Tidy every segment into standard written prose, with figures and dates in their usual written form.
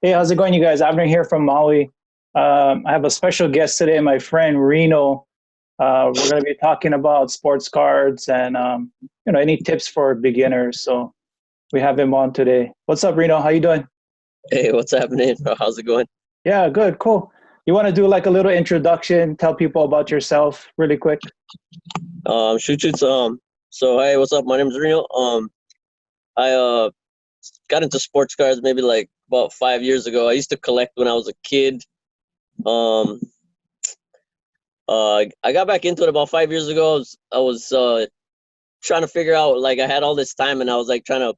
Hey, how's it going, you guys? Abner here from Maui. I have a special guest today, my friend Reno. We're going to be talking about sports cards and any tips for beginners. So we have him on today. What's up, Reno? How you doing? Hey, what's happening, bro? How's it going? Yeah, good, cool. You want to do like a little introduction? Tell people about yourself, really quick. Shoot. So hey, what's up? My name's Reno. I got into sports cards maybe like about 5 years ago. I used to collect when I was a kid. Um, I got back into it about 5 years ago. I was trying to figure out, like, I had all this time, and I was like trying to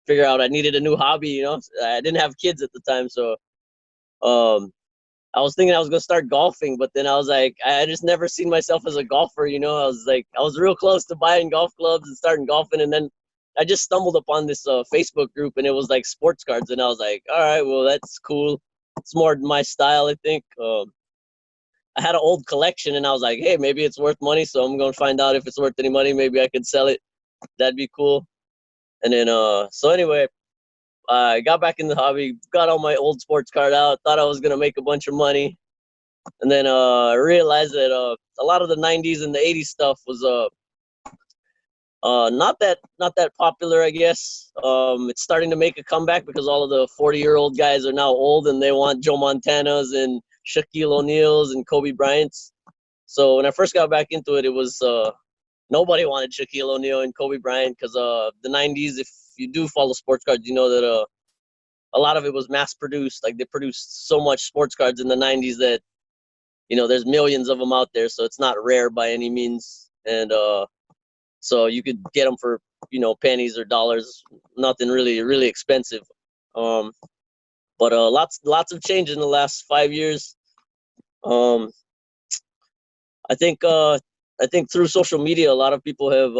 figure out I needed a new hobby. I didn't have kids at the time, so um, I was thinking I was gonna start golfing, but then I was like, I just never seen myself as a golfer. I was real close to buying golf clubs and starting golfing, and then I just stumbled upon this Facebook group, and it was like sports cards, and I was like, all right, well, that's cool. It's more my style, I think. I had an old collection, and I was like, hey, maybe it's worth money, so I'm gonna find out if it's worth any money. Maybe I could sell it. That'd be cool. And then, so anyway, I got back in the hobby, got all my old sports card out, thought I was gonna make a bunch of money, and then I realized that a lot of the '90s and the '80s stuff was not that popular, I guess. It's starting to make a comeback because all of the 40-year-old guys are now old and they want Joe Montanas and Shaquille O'Neals and Kobe Bryant's. So when I first got back into it, it was nobody wanted Shaquille O'Neal and Kobe Bryant because the '90s. If you do follow sports cards, you know that a lot of it was mass produced. Like, they produced so much sports cards in the '90s that there's millions of them out there, so it's not rare by any means. And so you could get them for pennies or dollars, nothing really expensive. But lots of change in the last 5 years. Um, I think through social media, a lot of people have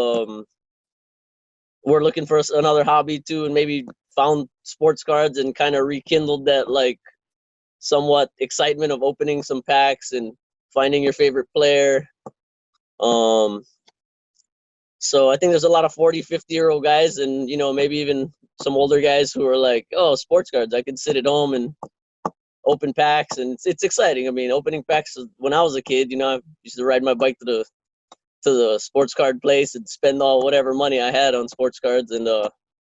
were looking for another hobby too, and maybe found sports cards and kind of rekindled that, like, somewhat excitement of opening some packs and finding your favorite player. Um, so I think there's a lot of 40, 50-year-old guys, and maybe even some older guys who are like, oh, sports cards, I can sit at home and open packs, and it's exciting. I mean, opening packs, when I was a kid, I used to ride my bike to the sports card place and spend all whatever money I had on sports cards, and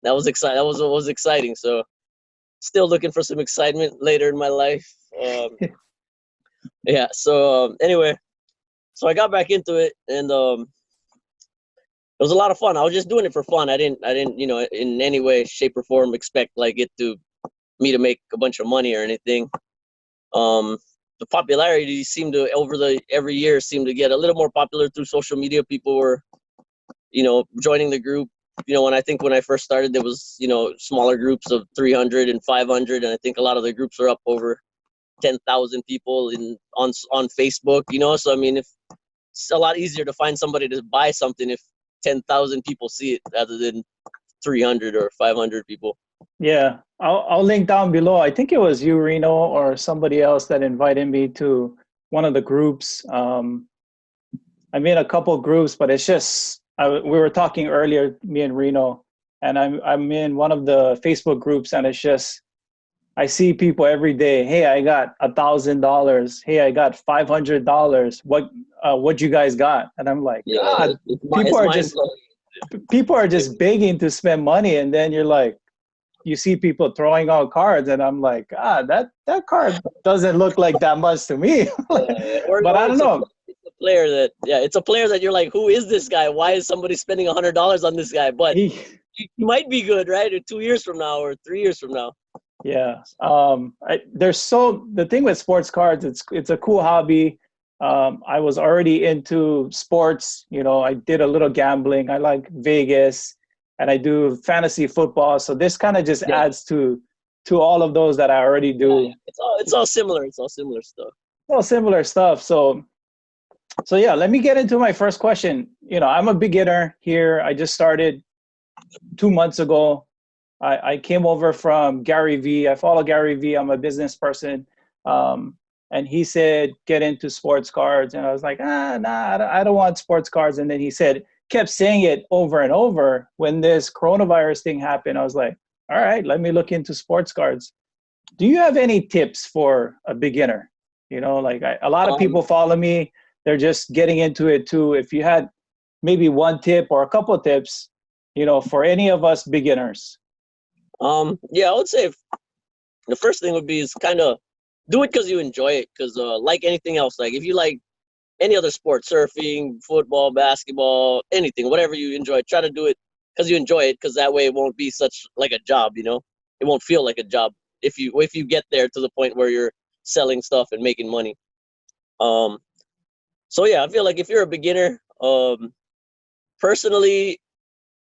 that was exciting. That was exciting. So still looking for some excitement later in my life. Yeah. So anyway, so I got back into it, and it was a lot of fun. I was just doing it for fun. I didn't, in any way, shape, or form expect like me to make a bunch of money or anything. The popularity seemed to every year seemed to get a little more popular through social media. People were, joining the group. When I first started, there was, smaller groups of 300 and 500, and I think a lot of the groups are up over 10,000 people on Facebook. So I mean, if it's a lot easier to find somebody to buy something if 10,000 people see it rather than 300 or 500 people. Yeah, I'll link down below. I think it was you, Reno, or somebody else that invited me to one of the groups. I'm in a couple groups, but it's just we were talking earlier, me and Reno, and I'm in one of the Facebook groups, and it's just I see people every day. Hey, I got $1,000. Hey, I got $500. What you guys got? And I'm like, Yeah, God, people are just begging to spend money, and then you're like, you see people throwing out cards, and I'm like, that card doesn't look like that much to me. But I don't know. It's a player that you're like, who is this guy? Why is somebody spending $100 on this guy? But he might be good, right? Or 2 years from now, or 3 years from now. Yeah. The thing with sports cards, it's a cool hobby. I was already into sports. I did a little gambling. I like Vegas, and I do fantasy football. So this kind of just adds to all of those that I already do. Yeah. It's all similar. It's all similar stuff. All similar stuff. So yeah, let me get into my first question. I'm a beginner here. I just started 2 months ago. I came over from Gary Vee. I follow Gary Vee. I'm a business person. And he said, get into sports cards. And I was like, nah, I don't want sports cards. And then he kept saying it over and over. When this coronavirus thing happened, I was like, all right, let me look into sports cards. Do you have any tips for a beginner? You know, like a lot of Um, people follow me, they're just getting into it too. If you had maybe one tip or a couple of tips, you know, for any of us beginners. yeah, I would say the first thing would be is kind of do it because you enjoy it. Because like anything else, like if you like any other sport, surfing, football, basketball, anything, whatever you enjoy, try to do it because you enjoy it. Because that way it won't be such like a job. You know, it won't feel like a job if you get there to the point where you're selling stuff and making money. Um, so yeah, I feel like if you're a beginner, personally,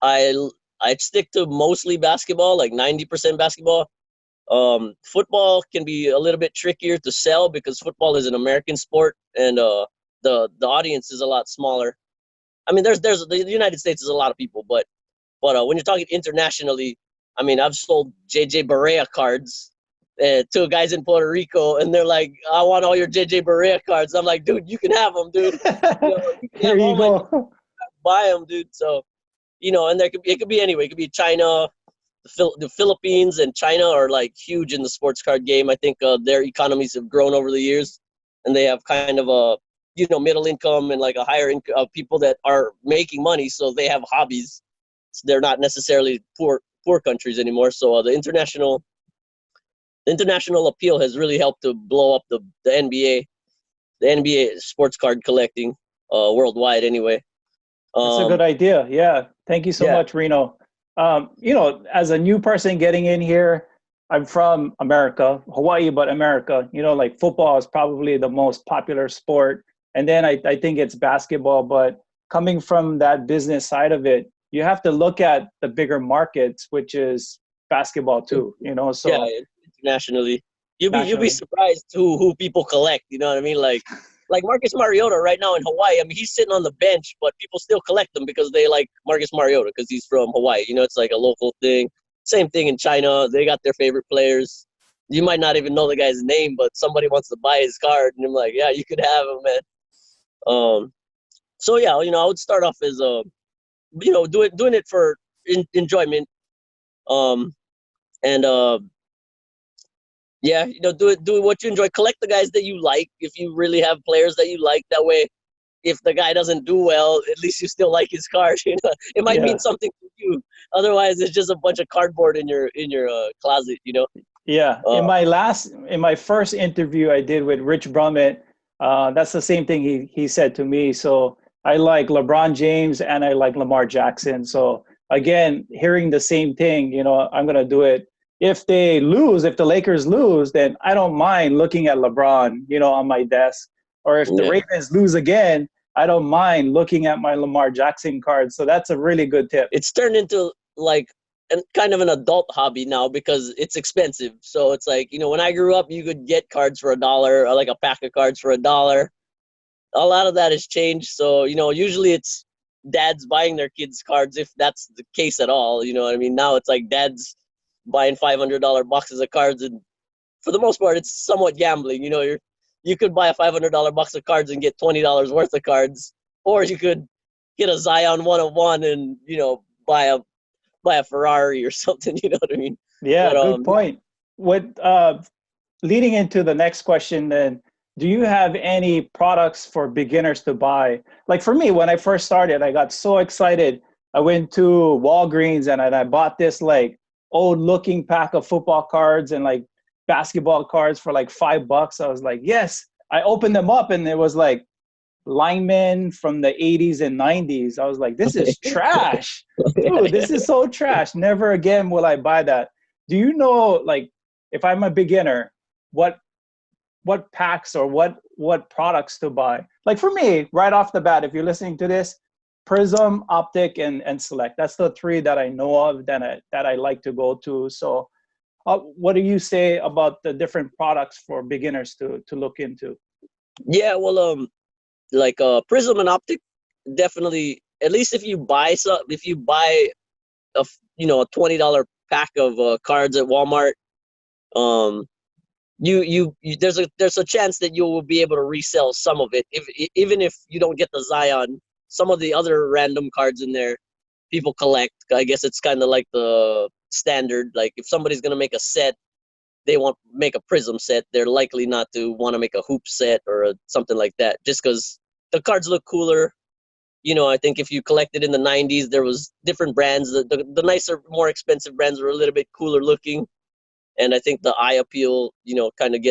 I I stick to mostly basketball, like 90% basketball. Football can be a little bit trickier to sell because football is an American sport and the audience is a lot smaller. I mean, there's the United States is a lot of people, but when you're talking internationally, I mean, I've sold JJ Barea cards to guys in Puerto Rico, and they're like, "I want all your JJ Barea cards." I'm like, "Dude, you can have them, dude. You know, you can Here have you all my go. buy them, dude." So and it could be anywhere. It could be China, the Philippines and China are like huge in the sports card game. I think their economies have grown over the years, and they have kind of a middle income and like a higher income people that are making money, so they have hobbies. So they're not necessarily poor countries anymore. So the international appeal has really helped to blow up the NBA sports card collecting worldwide. Anyway, That's a good um, idea. Yeah. Thank you so yeah, much, Reno. You know, as a new person getting in here, I'm from America, Hawaii, but America. You know, like football is probably the most popular sport. And then I think it's basketball. But coming from that business side of it, you have to look at the bigger markets, which is basketball too, you know, yeah, so internationally. You'll be nationally. surprised who people collect. You know what I mean? Like Marcus Mariota right now in Hawaii. I mean, he's sitting on the bench, but people still collect him because they like Marcus Mariota because he's from Hawaii. You know, it's like a local thing. Same thing in China. They got their favorite players. You might not even know the guy's name, but somebody wants to buy his card, and I'm like, yeah, you could have him, man. So yeah, I would start off as doing it for enjoyment. Um, and Yeah, do what you enjoy. Collect the guys that you like. If you really have players that you like, that way, if the guy doesn't do well, at least you still like his card. It might mean Yeah. something to you. Otherwise, it's just a bunch of cardboard in your closet. Yeah, Uh, in my first interview I did with Rich Brummett, that's the same thing he said to me. So I like LeBron James and I like Lamar Jackson. So again, hearing the same thing, you know, I'm gonna do it. If they lose, if the Lakers lose, then I don't mind looking at LeBron, you know, on my desk. Or if the yeah, Ravens lose again, I don't mind looking at my Lamar Jackson card. So that's a really good tip. it's turned into like kind of an adult hobby now because it's expensive. So it's like when I grew up, you could get cards for $1 or like a pack of cards for $1. A lot of that has changed. So, usually it's dads buying their kids cards if that's the case at all. You know what I mean? Now it's like dads buying $500 boxes of cards, and for the most part, it's somewhat gambling. You could buy a $500 box of cards and get $20 worth of cards, or you could get a Zion 101 and buy a Ferrari or something. You know what I mean? Yeah, But good point. What leading into the next question then, do you have any products for beginners to buy? Like for me, when I first started, I got so excited. I went to Walgreens and I bought this like old looking pack of football cards and like basketball cards for like $5. I was like, yes. I opened them up and it was like linemen from the 80s and 90s. I was like, this is trash. Dude, this is so trash. Never again will I buy that. Do you know, like, if I'm a beginner, what packs or what products to buy? Like for me, right off the bat, if you're listening to this, Prism, Optic, and Select. That's the three that I know of that I like to go to. So, what do you say about the different products for beginners to look into? yeah, well, like Prism and Optic, definitely. At least if you buy a $20 pack of cards at Walmart, um, you there's a chance that you will be able to resell some of it. Even if you don't get the Zion, some of the other random cards in there, people collect. I guess it's kind of like the standard. Like if somebody's gonna make a set, they want to make a prism set, they're likely not to want to make a hoop set or something like that, just because the cards look cooler. I think if you collected in the 90s, there was different brands. The nicer, more expensive brands were a little bit cooler looking. And I think the eye appeal, kind of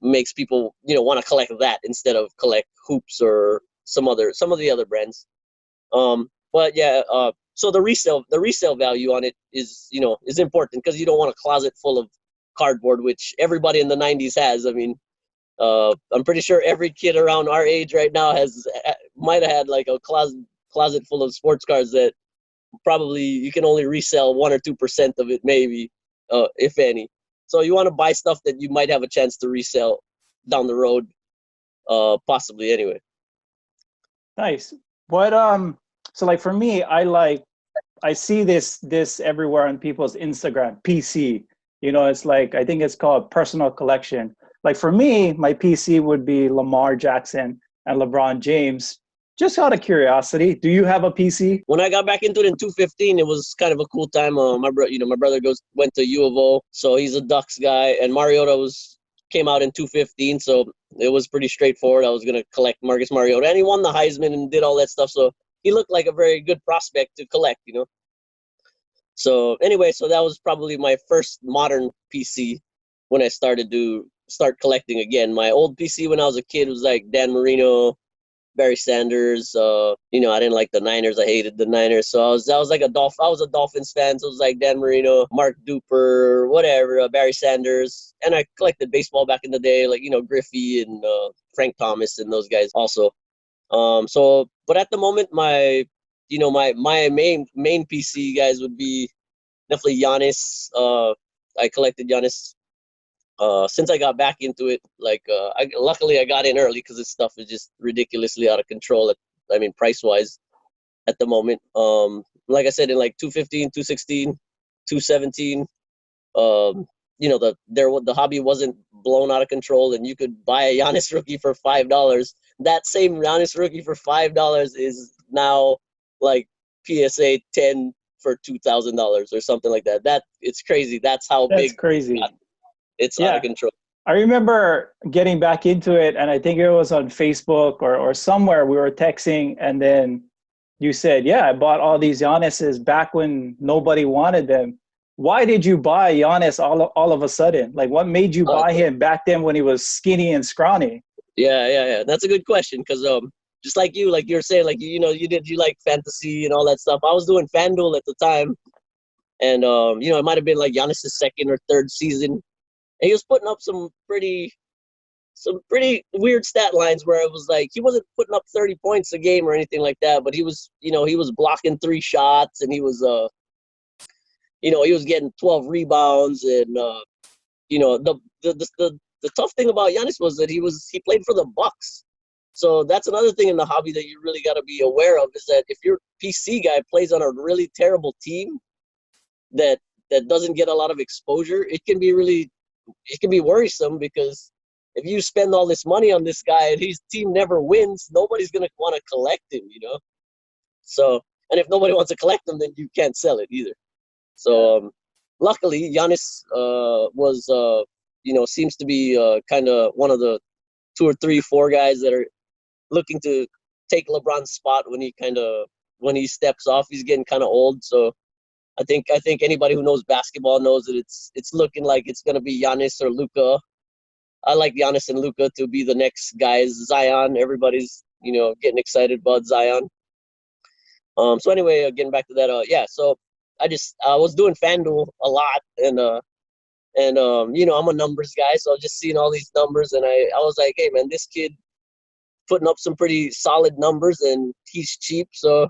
makes people, want to collect that instead of collect hoops or some of the other brands. But yeah, so the resale value on it is important, because you don't want a closet full of cardboard, which everybody in the 90s has. I mean, I'm pretty sure every kid around our age right now might have had like a closet full of sports cards that probably you can only resell 1 or 2% of it, maybe, if any. So you want to buy stuff that you might have a chance to resell down the road, possibly anyway. Nice. What so like for me, I see this everywhere on people's Instagram, PC. It's like, I think it's called personal collection. Like for me, my PC would be Lamar Jackson and LeBron James. Just out of curiosity, do you have a PC? When I got back into it in 2015, it was kind of a cool time. My brother went to U of O, so he's a Ducks guy, and Mariota came out in 2015, so it was pretty straightforward. I was gonna collect Marcus Mariota, and he won the Heisman and did all that stuff, so he looked like a very good prospect to collect, So anyway, so that was probably my first modern PC when I started to start collecting again. My old PC when I was a kid was like Dan Marino, Barry Sanders. I didn't like the Niners. I hated the Niners. So I was a Dolphins fan. So it was like Dan Marino, Mark Duper, whatever, Barry Sanders. And I collected baseball back in the day, like, Griffey and Frank Thomas and those guys also. But at the moment, my main PC guys would be definitely Yanis. I collected Yanis since I got back into it. Like, luckily I got in early, because this stuff is just ridiculously out of control. Price wise at the moment. Like I said, in like 2015, 2016, 2017, the hobby wasn't blown out of control, and you could buy a Giannis rookie for $5. That same Giannis rookie for $5 is now like PSA 10 for $2,000 or something like that. It's crazy. That's how That's big crazy. It's out of control. I remember getting back into it, and I think it was on Facebook or somewhere we were texting, and then you said, yeah, I bought all these Giannis's back when nobody wanted them. Why did you buy Giannis all of a sudden? Like, what made you buy him back then when he was skinny and scrawny? Yeah. That's a good question, because just like you're saying, like, you like fantasy and all that stuff. I was doing FanDuel at the time, and it might have been like Giannis's second or third season. And he was putting up some pretty weird stat lines where it was like he wasn't putting up 30 points a game or anything like that, but he was blocking 3 shots, and he was he was getting 12 rebounds, and the tough thing about Giannis was that he played for the Bucks. So that's another thing in the hobby that you really got to be aware of, is that if your PC guy plays on a really terrible team that doesn't get a lot of exposure, it can be worrisome, because if you spend all this money on this guy and his team never wins, nobody's going to want to collect him, So, and if nobody wants to collect him, then you can't sell it either. So, luckily, Giannis seems to be kind of one of the 2 or 3, 4 guys that are looking to take LeBron's spot when he steps off. He's getting kind of old, so I think anybody who knows basketball knows that it's looking like it's going to be Giannis or Luka. I like Giannis and Luka to be the next guys. Zion, everybody's getting excited about Zion. So anyway, getting back to that, so I was doing FanDuel a lot, and I'm a numbers guy, so I was just seeing all these numbers, and I was like, hey man, this kid putting up some pretty solid numbers, and he's cheap, so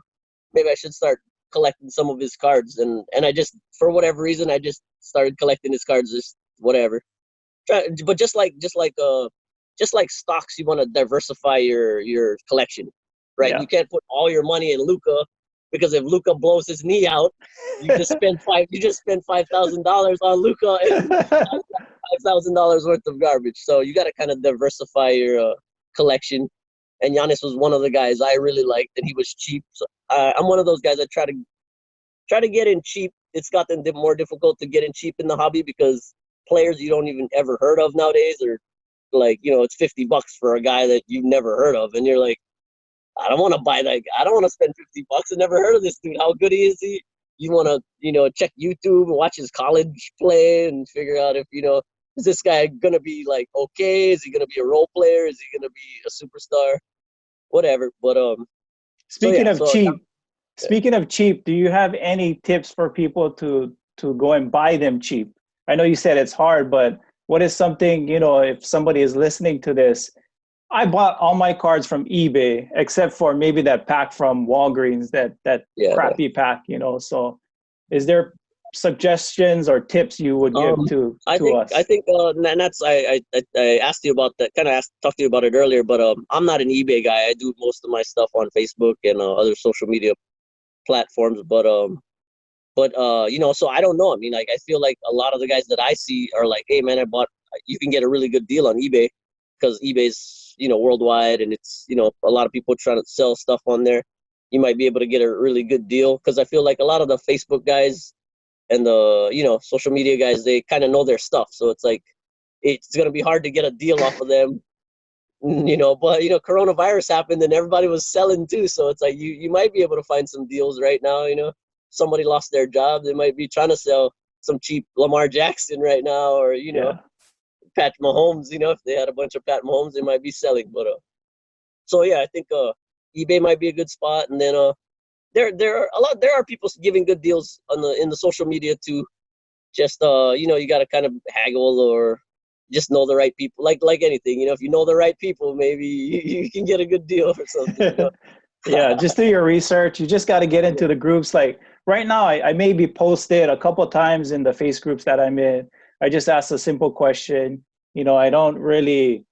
maybe I should start collecting some of his cards. And I just, for whatever reason, I just started collecting his cards, just whatever. But just like stocks, you want to diversify your collection, right? Yeah. You can't put all your money in Luka, because if Luka blows his knee out, you just spend $5,000 on Luka and $5,000 worth of garbage. So you got to kind of diversify your collection. And Giannis was one of the guys I really liked, and he was cheap. So I'm one of those guys that try to get in cheap. It's gotten more difficult to get in cheap in the hobby, because players you don't even ever heard of nowadays, or like, you know, it's $50 for a guy that you've never heard of, and you're like, I don't want to buy that. I don't want to spend $50. I never heard of this dude. How good is he? You want to, you know, check YouTube and watch his college play and figure out if, you know, is this guy gonna be like okay? Is he gonna be a role player? Is he gonna be a superstar? Whatever. But so Speaking yeah. of So cheap, speaking of cheap, do you have any tips for people to go and buy them cheap? I know you said it's hard, but what is something, you know, if somebody is listening to this, I bought all my cards from eBay except for maybe that pack from Walgreens, that yeah. crappy pack, you know. So is there suggestions or tips you would give I to think us? and that's I asked you about that, kind of asked talked to you about it earlier, but I'm not an eBay guy. I do most of my stuff on Facebook and other social media platforms, but you know, so I don't know. I mean, like, I feel like a lot of the guys that I see are like, hey man, you can get a really good deal on eBay, because eBay's, you know, worldwide, and it's, you know, a lot of people trying to sell stuff on there. You might be able to get a really good deal, because I feel like a lot of the Facebook guys and the, you know, social media guys, they kind of know their stuff, so it's like it's gonna be hard to get a deal off of them. You know, but you know, coronavirus happened and everybody was selling too, so it's like you might be able to find some deals right now. You know, somebody lost their job, they might be trying to sell some cheap Lamar Jackson right now, or, you know, Yeah. Pat Mahomes. You know, if they had a bunch of Pat Mahomes, they might be selling. But so yeah, I think eBay might be a good spot, and then there are people giving good deals on the in the social media too. Just you know, you got to kind of haggle, or just know the right people, like anything, you know, if you know the right people, maybe you can get a good deal or something, you know. Yeah, just do your research. You just got to get into the groups. Like right now, I maybe posted a couple times in the face groups that I'm in. I just asked a simple question. You know, I don't really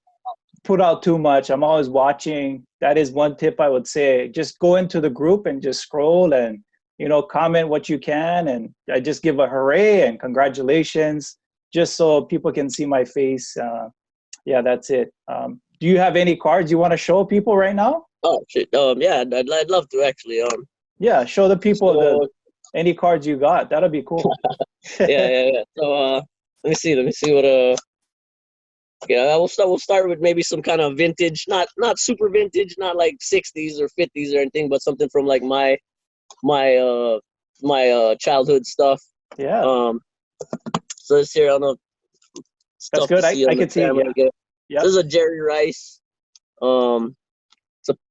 put out too much. I'm always watching. That is one tip I would say. Just go into the group and just scroll and, you know, comment what you can. And I just give a hooray and congratulations just so people can see my face. Yeah, that's it. Do you have any cards you want to show people right now? Oh shit. Yeah, I'd love to actually. Yeah, show the people the So any cards you got. That'll be cool. yeah. So let me see what yeah, we'll start with maybe some kind of vintage, not super vintage, not like 60s or 50s or anything, but something from like my childhood stuff. Yeah, Um, so this here, I don't know, it's that's tough to good. see I on the could see. camera, Yeah, I guess. yeah, This is a Jerry Rice. Um,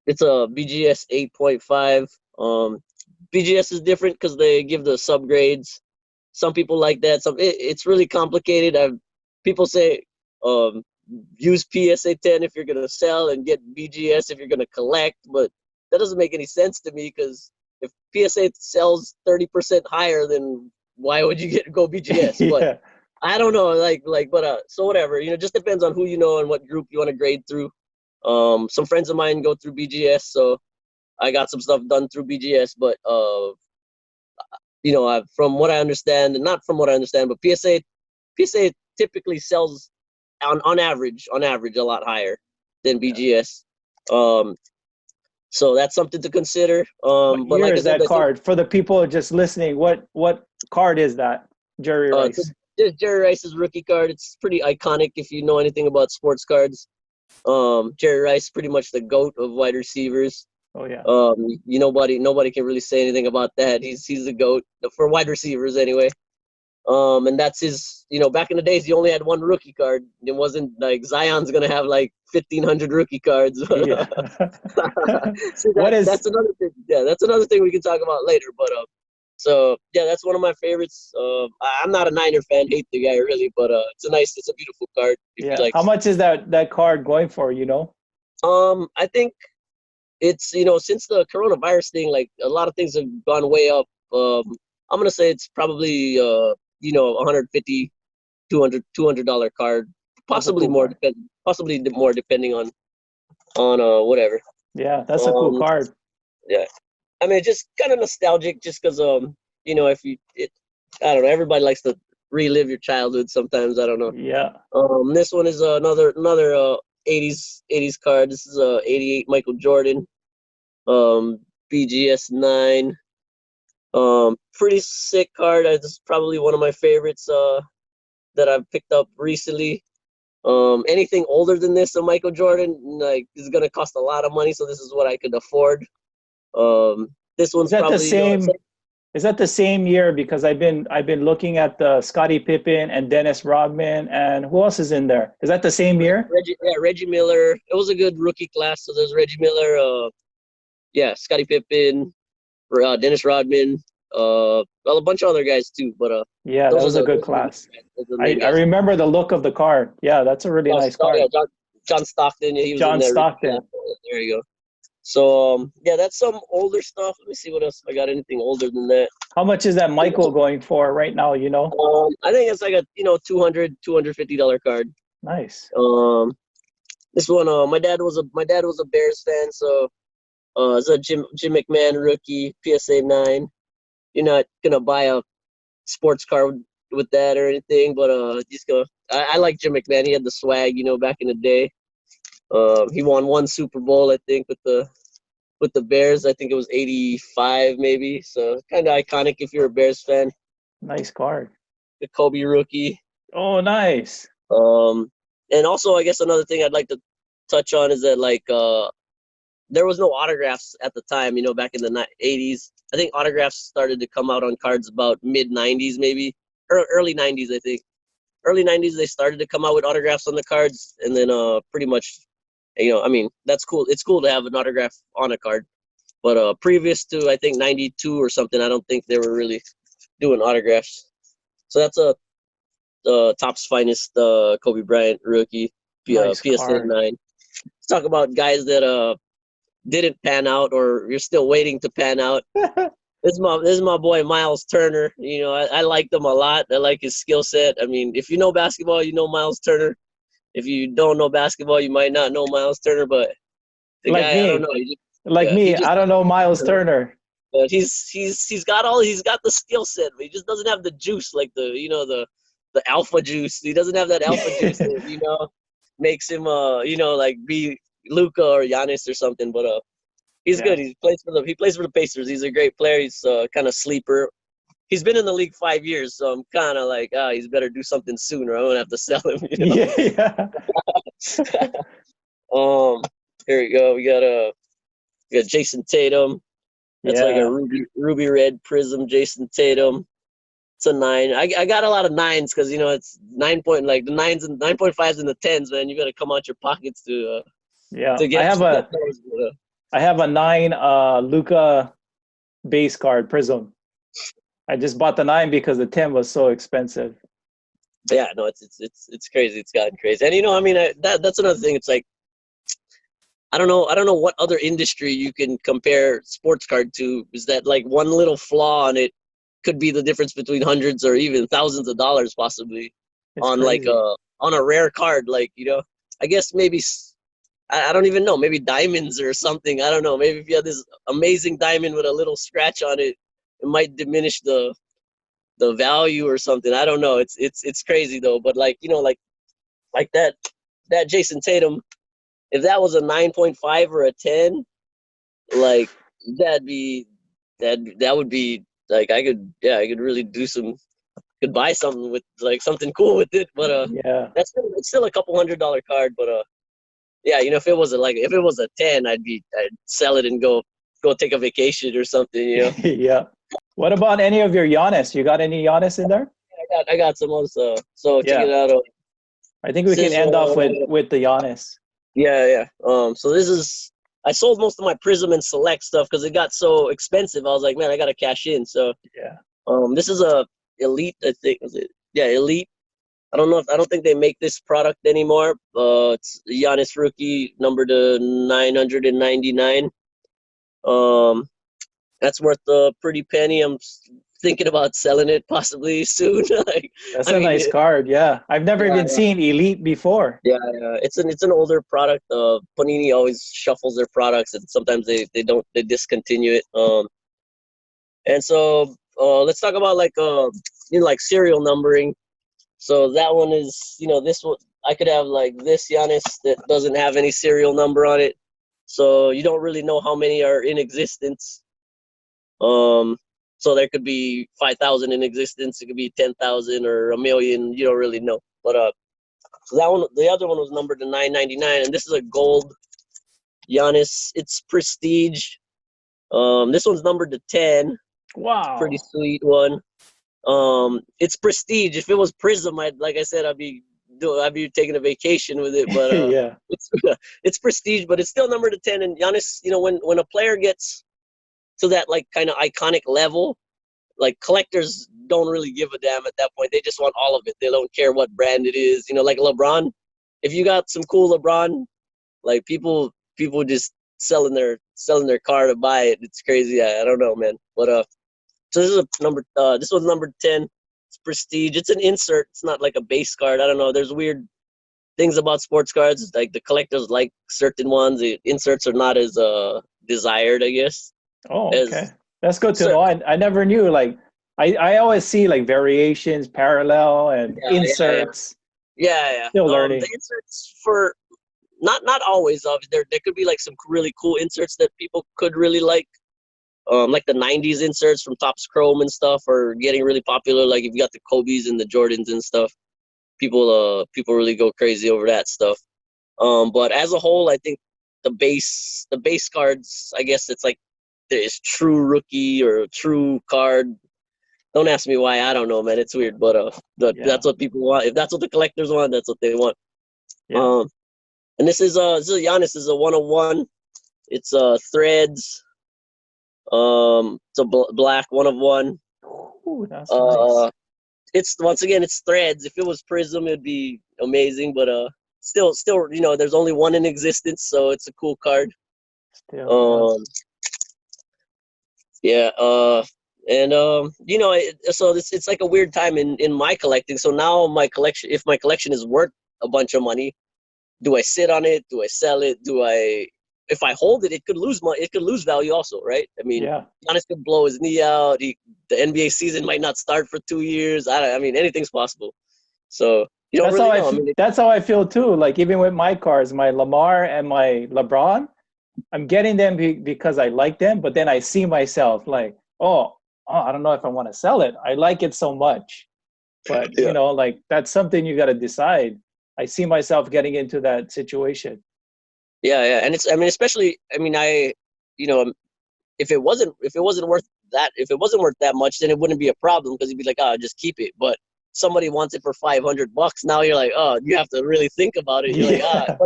it's a BGS 8.5. BGS is different because they give the subgrades. Some people like that. It's really complicated. People say um, use PSA 10 if you're gonna sell, and get BGS if you're gonna collect, but that doesn't make any sense to me, because if PSA sells 30% higher, then why would you go BGS? But yeah, I don't know, but so whatever, you know, just depends on who you know and what group you want to grade through. Some friends of mine go through BGS, so I got some stuff done through BGS, but you know, from what I understand, and not from what I understand, but PSA typically sells on average a lot higher than yeah. BGS. Um, so that's something to consider. What But year like I is said, that I think card for the people just listening? What card is that? Jerry so Rice. Jerry Rice's rookie card. It's pretty iconic if you know anything about sports cards. Jerry Rice, pretty much the GOAT of wide receivers. Oh yeah, Nobody can really say anything about that. He's the GOAT for wide receivers anyway. And that's his. You know, back in the days, he only had one rookie card. It wasn't like Zion's gonna have like 1,500 rookie cards. yeah. See, What is that's another thing. Yeah, that's another thing we can talk about later. But so yeah, that's one of my favorites. I'm not a Niner fan, hate the guy really, but it's a beautiful card if you yeah? like. How much is that card going for? You know? I think it's, you know, since the coronavirus thing, like a lot of things have gone way up. I'm gonna say it's probably you know, 150, 200 $200 card, That's a cool card. possibly more depending on whatever. Yeah, that's a cool Um, card. yeah, I mean, just kind of nostalgic, just because you know, I don't know, everybody likes to relive your childhood sometimes. I don't know. Yeah, This one is another 80s card. This is 88 Michael Jordan. Um, BGS 9. Pretty sick card. This is probably one of my favorites. that I've picked up recently. Anything older than this, a Michael Jordan, like, is gonna cost a lot of money. So this is what I could afford. This Is one's that the probably same? Is that the same year? Because I've been looking at the Scottie Pippen and Dennis Rodman and who else is in there? Is that the same year? Reggie Miller. It was a good rookie class. So there's Reggie Miller. Scottie Pippen, Dennis Rodman. Well, a bunch of other guys too. But Yeah, that those are was a good those are the main class. guys. Those are the I, main I guys. remember the look of the card. Yeah, that's a really nice Yeah, card. John Stockton. Yeah, he was in John there. Stockton. There you go. So yeah, that's some older stuff. Let me see what else I got. Anything older than that? How much is that Michael going for right now, you know? I think it's like a $250 card. Nice. This one, my dad was a Bears fan, so it's a Jim McMahon rookie PSA 9. You're not gonna buy a sports car with that or anything, but just go. I like Jim McMahon. He had the swag, back in the day. He won one Super Bowl, I think, with the Bears. I think it was '85, maybe. So kind of iconic if you're a Bears fan. Nice card. The Kobe rookie. Oh, nice. And also, I guess another thing I'd like to touch on is that, like, there was no autographs at the time, back in the '80s. I think autographs started to come out on cards about mid '90s, maybe, or early '90s. I think early '90s they started to come out with autographs on the cards, and then pretty much, I mean, that's cool. It's cool to have an autograph on a card, but previous to, I think, '92 or something, I don't think they were really doing autographs. So that's Topps finest Kobe Bryant rookie, Nice PSA card. 9. Let's talk about guys that didn't pan out, or you're still waiting to pan out. This is my boy Miles Turner. I like him a lot. I like his skill set. I mean, if you know basketball, you know Miles Turner. If you don't know basketball, you might not know Miles Turner. But the Like guy, I don't me. know. Like He me. just I don't know Miles Turner. but he's got the skill set, but he just doesn't have the juice, like the alpha juice. He doesn't have that alpha juice that makes him like be Luca or Giannis or something. But he's Yeah. good. He plays for the Pacers. He's a great player. He's kind of sleeper. He's been in the league 5 years, so I'm kind of like, he's better do something sooner. I won't have to sell him. Yeah, yeah. Um, here we go. We got Jason Tatum. That's like a Yeah. ruby red prism Jason Tatum. It's a 9. I got a lot of 9s because it's 9 like the 9s and 9.5s and the 10s, man. You gotta come out your pockets Yeah. to I get have to get a those. I have a 9 Luca base card prism. I just bought the 9 because the 10 was so expensive. Yeah, no, it's crazy. It's gotten crazy, and I mean, that's another thing. It's like, I don't know what other industry you can compare sports card to. Is that like one little flaw on it could be the difference between hundreds or even thousands of dollars possibly It's on like crazy. on a rare card, like, I guess maybe I don't even know, maybe diamonds or something. I don't know, maybe if you had this amazing diamond with a little scratch on it, it might diminish the value or something. I don't know. It's crazy though. But like, like that Jason Tatum, if that was a 9.5 or a 10, like, that'd be that would be like, I could really could buy something with, like, something cool with it. But Yeah. it's still a couple $100 card. But yeah, if it was a 10, I'd sell it and go take a vacation or something. Yeah. What about any of your Giannis? You got any Giannis in there? I got some also. So check it Yeah. out. I think we This can is end off with the Giannis. yeah. So this is, I sold most of my Prism and Select stuff because it got so expensive. I was like, man, I gotta cash in. So Yeah. this is a Elite, I think. Was it? Yeah, Elite. I don't think they make this product anymore. It's Giannis rookie number to 999. Um, that's worth a pretty penny. I'm thinking about selling it possibly soon. Like, That's I a mean, nice card. Yeah. I've never yeah, even seen Elite before. yeah. It's an older product. Panini always shuffles their products, and sometimes they discontinue it. And so let's talk about, like, like serial numbering. So that one is, this one I could have, like, this Giannis that doesn't have any serial number on it, so you don't really know how many are in existence. Um, So there could be 5,000 in existence. It could be 10,000 or a million. You don't really know. But so that one, the other one was numbered to 999, and this is a gold Yanis. It's prestige. This one's numbered to 10. Pretty Wow. sweet one. It's prestige. If it was Prism, like I said, I'd be taking a vacation with it. But Yeah. it's it's prestige, but it's still numbered to 10. And Giannis, when a player gets to that like kind of iconic level, like collectors don't really give a damn at that point. They just want all of it. They don't care what brand it is. Like LeBron. If you got some cool LeBron, like people just selling their car to buy it. It's crazy. I don't know, man. But so this is a number. This one's number 10. It's prestige. It's an insert. It's not like a base card. I don't know. There's weird things about sports cards. Like the collectors like certain ones. The inserts are not as desired, I guess. Oh, okay. As That's good to know. certain. I never knew. Like, I always see like variations, parallel, and Yeah. inserts. Yeah. Still The learning. inserts for not always. There could be like some really cool inserts that people could really like the 90s inserts from Topps Chrome and stuff are getting really popular. Like if you got the Kobe's and the Jordans and stuff, people really go crazy over that stuff. But as a whole, I think the base cards, I guess it's like there's true rookie or true card. Don't ask me why, I don't know, man. It's weird, but Yeah. that's what people want. If that's what the collectors want, that's what they want. Yeah. Um and this is Giannis is a 101. It's threads. It's a black 1 of 1. Ooh, that's nice. Uh, it's once again it's threads. If it was Prism, it'd be amazing. But still, there's only one in existence, so it's a cool card. Still, yeah. Um, yeah. And so it's like a weird time in my collecting. So now if my collection is worth a bunch of money, do I sit on it? Do I sell it? If I hold it, it could lose money. It could lose value also, right? I mean, Yeah. Giannis could blow his knee out. The NBA season might not start for 2 years. I mean, anything's possible. So you don't That's how really know. I mean, that's how I feel too. Like even with my cards, my Lamar and my LeBron, I'm getting them because I like them, but then I see myself like, I don't know if I want to sell it. I like it so much. But, yeah, like that's something you got to decide. I see myself getting into that situation. yeah. And I mean, especially, I mean, you know, if it wasn't worth that much, then it wouldn't be a problem because you'd be like, oh, just keep it. But somebody wants it for $500. Now you're like, oh, you have to really think about it. You're like, Yeah.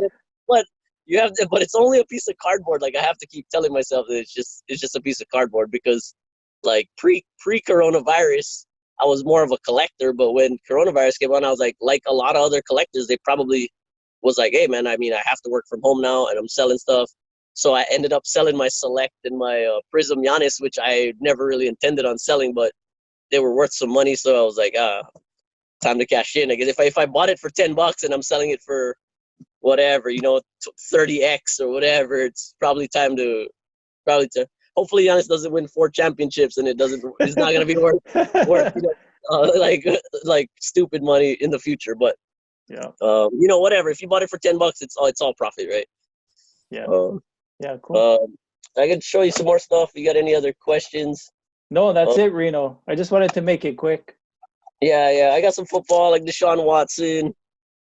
but you have to, but it's only a piece of cardboard. Like I have to keep telling myself that it's just a piece of cardboard because like pre coronavirus, I was more of a collector. But when coronavirus came on, I was like a lot of other collectors, they probably was like, hey man, I mean, I have to work from home now and I'm selling stuff. So I ended up selling my Select and my Prism Yanis, which I never really intended on selling, but they were worth some money. So I was like, time to cash in. I guess if I bought it for $10 and I'm selling it for whatever, 30x or whatever, it's probably time to hopefully Giannis doesn't win 4 championships and it's not gonna be worth like stupid money in the future. But Yeah. whatever. If you bought it for $10, it's all profit, right? Yeah. Um, Yeah. Cool. I can show you some more stuff. You got any other questions? No, that's Uh, it, Reno. I just wanted to make it quick. yeah. I got some football like Deshaun Watson.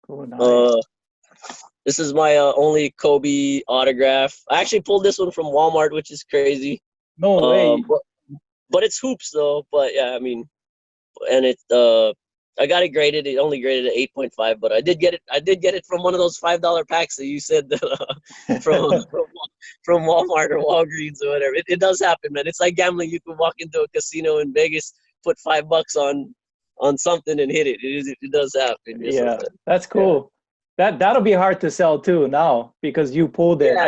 Cool. Nice. Uh, this is my only Kobe autograph. I actually pulled this one from Walmart, which is crazy. No way. But it's hoops though. But yeah, I mean, and I got it graded. It only graded at 8.5, but I did get it. I did get it from one of those $5 packs that you said from from Walmart or Walgreens or whatever. It does happen, man. It's like gambling. You can walk into a casino in Vegas, put $5 on something and hit it. It does happen. Yeah, Sometimes. that's Yeah. cool. That'll be hard to sell too now because you pulled it. Yeah,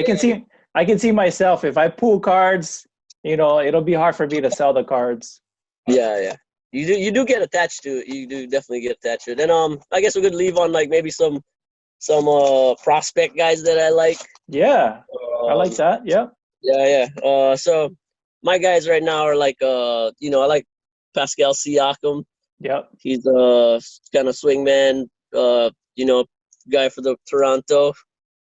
I can see myself if I pull cards, it'll be hard for me to sell the cards. yeah. You do get attached to it. You do definitely get attached to it. Then I guess we could leave on like maybe some prospect guys that I like. Yeah, I like Um, that. Yeah. yeah. So my guys right now are like I like Pascal Siakam. Yep. He's kind of swingman. Guy for the Toronto.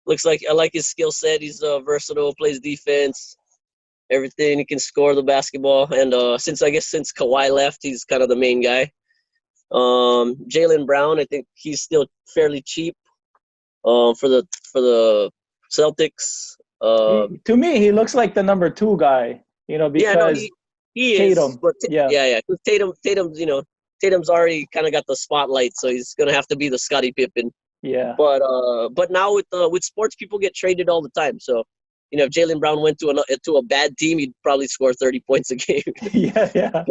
Looks like I like his skill set. He's versatile, plays defense. everything. He can score the basketball, and since Kawhi left, he's kind of the main guy. Jaylen Brown, I think he's still fairly cheap. For the Celtics. To me, he looks like the number 2 guy. Yeah, no, Because he is. Tatum. But Yeah. yeah. Tatum's already kind of got the spotlight, so he's gonna have to be the Scottie Pippen. Yeah. But now with sports, people get traded all the time. So, if Jaylen Brown went to a bad team, he'd probably score 30 points a game. Yeah.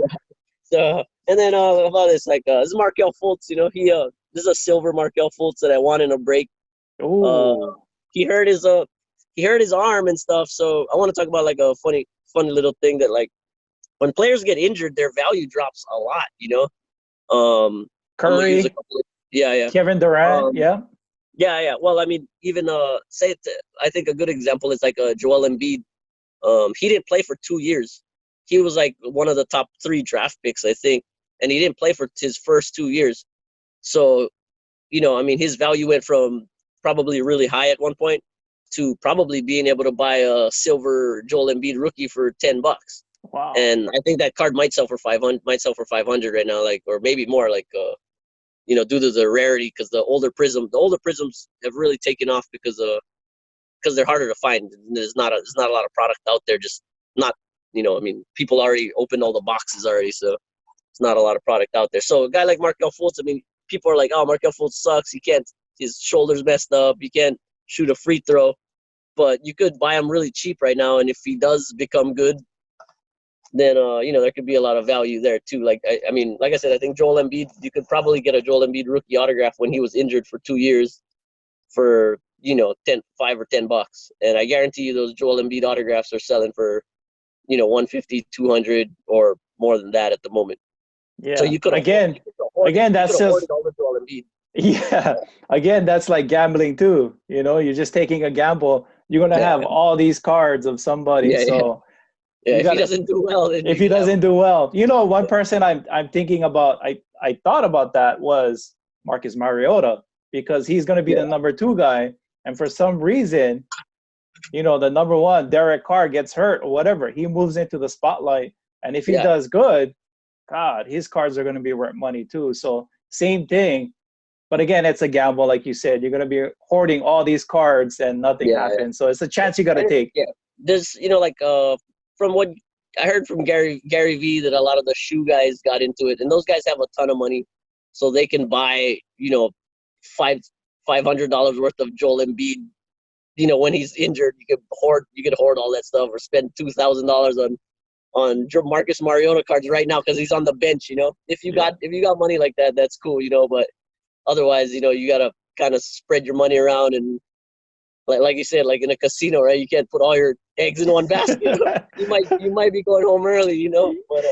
So, and then how about this? Like this is Markelle Fultz. This is a silver Markelle Fultz that I won in a break. Ooh. He hurt his arm and stuff. So I want to talk about like a funny little thing that, like, when players get injured, their value drops a lot. Curry. Yeah. Kevin Durant. Yeah. Yeah. Well, I mean, even I think a good example is like Joel Embiid. He didn't play for 2 years. He was like one of the top 3 draft picks, I think, and he didn't play for his first 2 years. So, I mean, his value went from probably really high at one point to probably being able to buy a silver Joel Embiid rookie for $10. Wow. And I think that card might sell for 500 right now, like, or maybe more, like, due to the rarity, because the older prisms have really taken off because they're harder to find. There's not a lot of product out there. Just not, I mean, people already opened all the boxes already, so it's not a lot of product out there. So a guy like Markelle Fultz, I mean, people are like, oh, Markelle Fultz sucks. His shoulder's messed up. He can't shoot a free throw. But you could buy him really cheap right now, and if he does become good, then there could be a lot of value there too. Like I mean, like I said, I think Joel Embiid, you could probably get a Joel Embiid rookie autograph when he was injured for 2 years for $5 or $10, and I guarantee you those Joel Embiid autographs are selling for 150, 200, or more than that at the moment. Yeah. So you could again that's just all the Joel Embiid. Yeah. Again, that's like gambling too. You're just taking a gamble. You're gonna have all these cards of somebody. Yeah, if he doesn't do well, then if he doesn't do well, one person I'm thinking about. I thought about that was Marcus Mariota, because he's gonna be the number 2 guy, and for some reason, the number 1 Derek Carr gets hurt or whatever. He moves into the spotlight, and if he does good, God, his cards are gonna be worth money too. So same thing. But again, it's a gamble, like you said. You're going to be hoarding all these cards and nothing happens. So it's a chance you got to take. Yeah. There's, from what I heard from Gary V, that a lot of the shoe guys got into it, and those guys have a ton of money, so they can buy, $500 worth of Joel Embiid. When he's injured, you could hoard all that stuff, or spend $2,000 on Marcus Mariota cards right now because he's on the bench. If you got money like that, that's cool. But otherwise, you gotta kind of spread your money around, and like you said, like in a casino, right? You can't put all your eggs in one basket. You might be going home early, But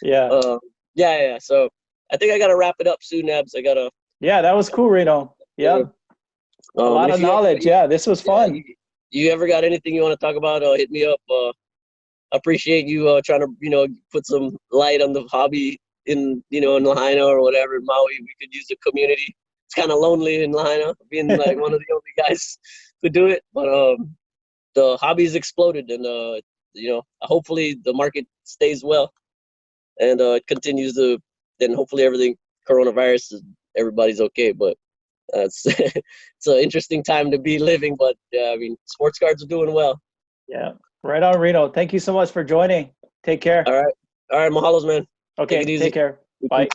yeah. So I think I gotta wrap it up soon, Abs. Yeah, that was cool, Reno. Yeah, a lot of knowledge. This was fun. You ever got anything you want to talk about? Hit me up. Appreciate you trying to put some light on the hobby in Lahaina or whatever, in Maui. We could use the community. It's kind of lonely in Lahaina, being like one of the only guys who do it. But the hobby's exploded, and hopefully the market stays well, and it continues to. Then hopefully everybody's okay. But it's it's an interesting time to be living. But I mean, sports cards are doing well. Yeah, right on, Reno. Thank you so much for joining. Take care. All right, mahalos, man. Okay, take care. Bye.